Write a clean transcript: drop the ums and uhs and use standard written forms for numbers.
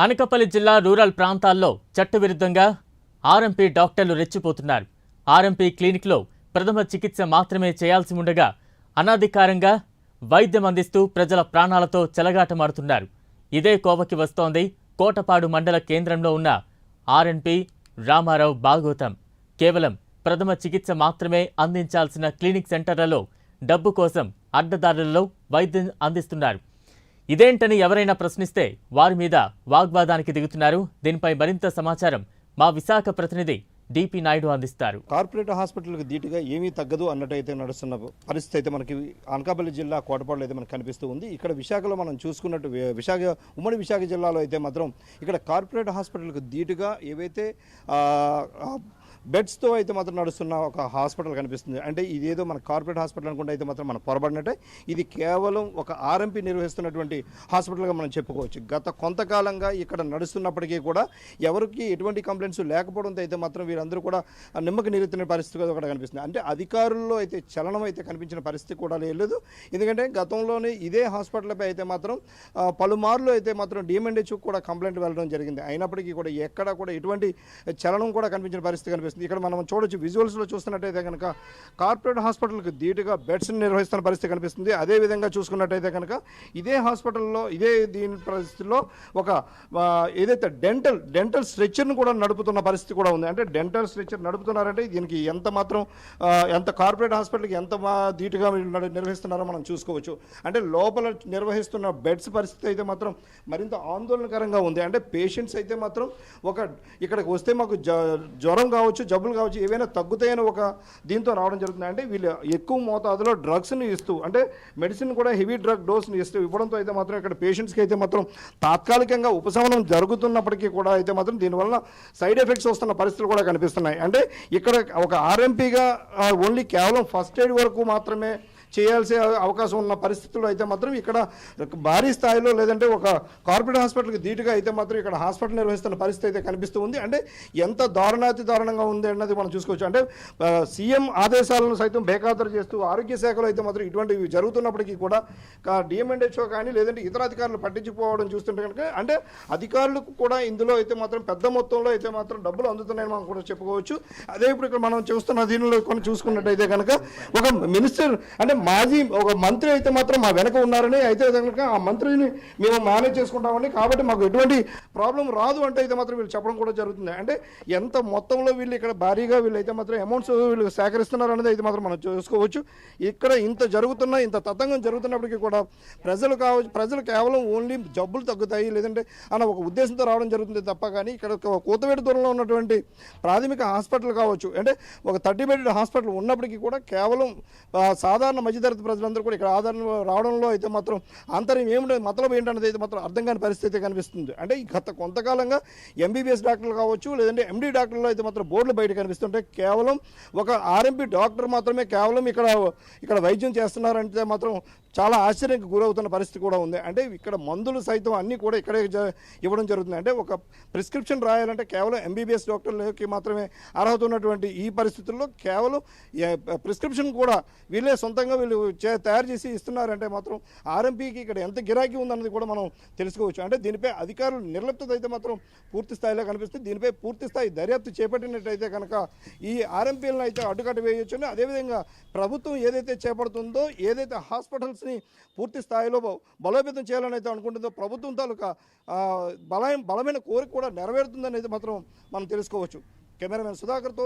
అనకాపల్లి జిల్లా రూరల్ ప్రాంతాల్లో చట్టవిరుద్ధంగా ఆర్ఎంపీ డాక్టర్లు రెచ్చిపోతున్నారు. ఆర్ఎంపీ క్లినిక్లో ప్రథమ చికిత్స మాత్రమే చేయాల్సి ఉండగా అనాధికారంగా వైద్యం అందిస్తూ ప్రజల ప్రాణాలతో చెలగాటమాడుతున్నారు. ఇదే కోవకి వస్తోంది కోటపాడు మండల కేంద్రంలో ఉన్న ఆర్ఎంపీ రామారావు భాగవతం. కేవలం ప్రథమ చికిత్స మాత్రమే అందించాల్సిన క్లినిక్ సెంటర్లలో డబ్బు కోసం అడ్డదారులలో వైద్యం అందిస్తున్నారు. ఇదేంటని ఎవరైనా ప్రశ్నిస్తే వారి మీద వాగ్వాదానికి దిగుతున్నారు. దీనిపై మరింత సమాచారం మా విశాఖ ప్రతినిధి డిపి నాయుడు అందిస్తారు. కార్పొరేట్ హాస్పిటల్కి ధీటుగా ఏమీ తగ్గదు అన్నట్టయితే నడుస్తున్న పరిస్థితి అయితే మనకి అనకాపల్లి జిల్లా కోటపాడులో అయితే మనకు కనిపిస్తూ ఉంది. ఇక్కడ విశాఖలో మనం చూసుకున్నట్టు ఉమ్మడి విశాఖ జిల్లాలో అయితే మాత్రం ఇక్కడ కార్పొరేట్ హాస్పిటల్కి ధీటుగా ఏవైతే బెడ్స్తో అయితే మాత్రం నడుస్తున్న ఒక హాస్పిటల్ కనిపిస్తుంది. అంటే ఇదేదో మన కార్పొరేట్ హాస్పిటల్ అనుకుంటే అయితే మాత్రం మనం పొరబడినట్టే. ఇది కేవలం ఒక ఆర్ఎంపీ నిర్వహిస్తున్నటువంటి హాస్పిటల్గా మనం చెప్పుకోవచ్చు. గత కొంతకాలంగా ఇక్కడ నడుస్తున్నప్పటికీ కూడా ఎవరికి ఎటువంటి కంప్లైంట్స్ లేకపోవడంతో అయితే మాత్రం వీరందరూ కూడా నిమ్మకి నీరెత్తిన పరిస్థితి కూడా కనిపిస్తుంది. అంటే అధికారుల్లో అయితే చలనం అయితే కనిపించిన పరిస్థితి కూడా లేదు. ఎందుకంటే గతంలోనే ఇదే హాస్పిటల్పై అయితే మాత్రం పలుమార్లు అయితే మాత్రం డిఎంఎన్హెచ్ కూడా కంప్లైంట్ వెళ్ళడం జరిగింది. అయినప్పటికీ కూడా ఎక్కడ కూడా ఎటువంటి చలనం కూడా కనిపించిన పరిస్థితి కనిపిస్తుంది. ఇక్కడ మనం చూడొచ్చు, విజువల్స్లో చూస్తున్నట్టయితే కనుక కార్పొరేట్ హాస్పిటల్కి ధీటుగా బెడ్స్ని నిర్వహిస్తున్న పరిస్థితి కనిపిస్తుంది. అదేవిధంగా చూసుకున్నట్టయితే కనుక ఇదే హాస్పిటల్లో దీని పరిస్థితుల్లో ఒక ఏదైతే డెంటల్ స్ట్రెచ్చర్ను కూడా నడుపుతున్న పరిస్థితి కూడా ఉంది. అంటే డెంటల్ స్ట్రెచ్చర్ నడుపుతున్నారంటే దీనికి ఎంత కార్పొరేట్ హాస్పిటల్కి ఎంత ధీటుగా నిర్వహిస్తున్నారో మనం చూసుకోవచ్చు. అంటే లోపల నిర్వహిస్తున్న బెడ్స్ పరిస్థితి అయితే మాత్రం మరింత ఆందోళనకరంగా ఉంది. అంటే పేషెంట్స్ అయితే మాత్రం ఇక్కడికి వస్తే మాకు జ్వరం కావచ్చు, జబ్బులు కావచ్చు, ఏవైనా తగ్గుతాయని ఒక దీంతో రావడం జరుగుతుంది. అంటే వీళ్ళు ఎక్కువ మోతాదులో డ్రగ్స్ని ఇస్తూ, అంటే మెడిసిన్ కూడా హెవీ డ్రగ్ డోస్ని ఇవ్వడంతో అయితే మాత్రం ఇక్కడ పేషెంట్స్కి అయితే మాత్రం తాత్కాలికంగా ఉపశమనం జరుగుతున్నప్పటికీ కూడా అయితే మాత్రం దీనివల్ల సైడ్ ఎఫెక్ట్స్ వస్తున్న పరిస్థితులు కూడా కనిపిస్తున్నాయి. అంటే ఇక్కడ ఒక ఆర్ఎంపీగా ఓన్లీ కేవలం ఫస్ట్ ఎయిడ్ వరకు మాత్రమే చేయాల్సిన అవకాశం ఉన్న పరిస్థితుల్లో అయితే మాత్రం ఇక్కడ భారీ స్థాయిలో లేదంటే ఒక కార్పొరేట్ హాస్పిటల్కి ధీటుగా అయితే మాత్రం ఇక్కడ హాస్పిటల్ నిర్వహిస్తున్న పరిస్థితి అయితే కనిపిస్తూ ఉంది. అంటే ఎంత దారుణంగా ఉంది అన్నది మనం చూసుకోవచ్చు. అంటే సీఎం ఆదేశాలను సైతం బేఖాతరు చేస్తూ ఆరోగ్య శాఖలో అయితే మాత్రం ఇటువంటివి జరుగుతున్నప్పటికీ కూడా డిఎంఎన్హెచ్ఓ కానీ లేదంటే ఇతర అధికారులు పట్టించుకోవడం చూస్తుంటే కనుక అంటే అధికారులకు కూడా ఇందులో అయితే మాత్రం పెద్ద మొత్తంలో అయితే మాత్రం డబ్బులు అందుతున్నాయని మనం కూడా చెప్పుకోవచ్చు. అదే ఇప్పుడు ఇక్కడ మనం చూస్తున్న దీనిలో కొన్ని చూసుకున్నట్టయితే కనుక ఒక మినిస్టర్ అంటే ఒక మంత్రి అయితే మాత్రం మా వెనక ఉన్నారని, అయితే కనుక ఆ మంత్రిని మేము మేనేజ్ చేసుకుంటామని, కాబట్టి మాకు ఎటువంటి ప్రాబ్లం రాదు అంటే అయితే మాత్రం వీళ్ళు చెప్పడం కూడా జరుగుతుంది. అంటే ఎంత మొత్తంలో వీళ్ళు ఇక్కడ భారీగా వీళ్ళు అయితే మాత్రం అమౌంట్స్ వీళ్ళు సేకరిస్తున్నారు అనేది అయితే మాత్రం మనం చూసుకోవచ్చు. ఇక్కడ ఇంత తతంగం జరుగుతున్నప్పటికీ కూడా ప్రజలు కేవలం ఓన్లీ జబ్బులు తగ్గుతాయి లేదంటే అన్న ఒక ఉద్దేశంతో రావడం జరుగుతుంది తప్ప కానీ ఇక్కడ కూతవేటు దూరంలో ఉన్నటువంటి ప్రాథమిక హాస్పిటల్ కావచ్చు, అంటే ఒక 30 బెడ్ హాస్పిటల్ ఉన్నప్పటికీ కూడా కేవలం సాధారణ మధ్యతరగతి ప్రజలందరూ కూడా ఇక్కడ ఆధారం రావడంలో అయితే మాత్రం ఆంతర్యం ఏమిటంటే మతలబు ఏంటనేది అయితే మాత్రం అర్థం కాని పరిస్థితి కనిపిస్తుంది. అంటే గత కొంతకాలంగా ఎంబీబీఎస్ డాక్టర్లు కావచ్చు లేదంటే ఎండీ డాక్టర్లు అయితే మాత్రం బోర్డులు బయట కనిపిస్తుంటే కేవలం ఒక ఆర్ఎంపీ డాక్టర్ మాత్రమే కేవలం ఇక్కడ వైద్యం చేస్తున్నారంటే మాత్రం చాలా ఆశ్చర్యానికి గురవుతున్న పరిస్థితి కూడా ఉంది. అంటే ఇక్కడ మందులు సైతం అన్నీ కూడా ఇక్కడే ఇవ్వడం జరుగుతుంది. అంటే ఒక ప్రిస్క్రిప్షన్ రాయాలంటే కేవలం ఎంబీబీఎస్ డాక్టర్లకి మాత్రమే అర్హత ఉన్నటువంటి ఈ పరిస్థితుల్లో కేవలం ప్రిస్క్రిప్షన్ కూడా వీళ్ళే సొంతంగా వీళ్ళు తయారు చేసి ఇస్తున్నారంటే మాత్రం ఆర్ఎంపీకి ఇక్కడ ఎంత గిరాకీ ఉందన్నది కూడా మనం తెలుసుకోవచ్చు. అంటే దీనిపై అధికారులు నిర్లిప్తత అయితే మాత్రం పూర్తి స్థాయిలో కనిపిస్తుంది. దీనిపై పూర్తి స్థాయి దర్యాప్తు చేపట్టినట్టయితే కనుక ఈ ఆర్ఎంపీలను అయితే అడ్డుకట్ట వేయొచ్చు. అదేవిధంగా ప్రభుత్వం ఏదైతే చేపడుతుందో, ఏదైతే హాస్పిటల్స్ని పూర్తి స్థాయిలో బలోపేతం చేయాలని అయితే అనుకుంటుందో ప్రభుత్వం తాలూకా బలమైన కోరిక కూడా నెరవేరుతుందని అయితే మాత్రం మనం తెలుసుకోవచ్చు. కెమెరామెన్ సుధాకర్తో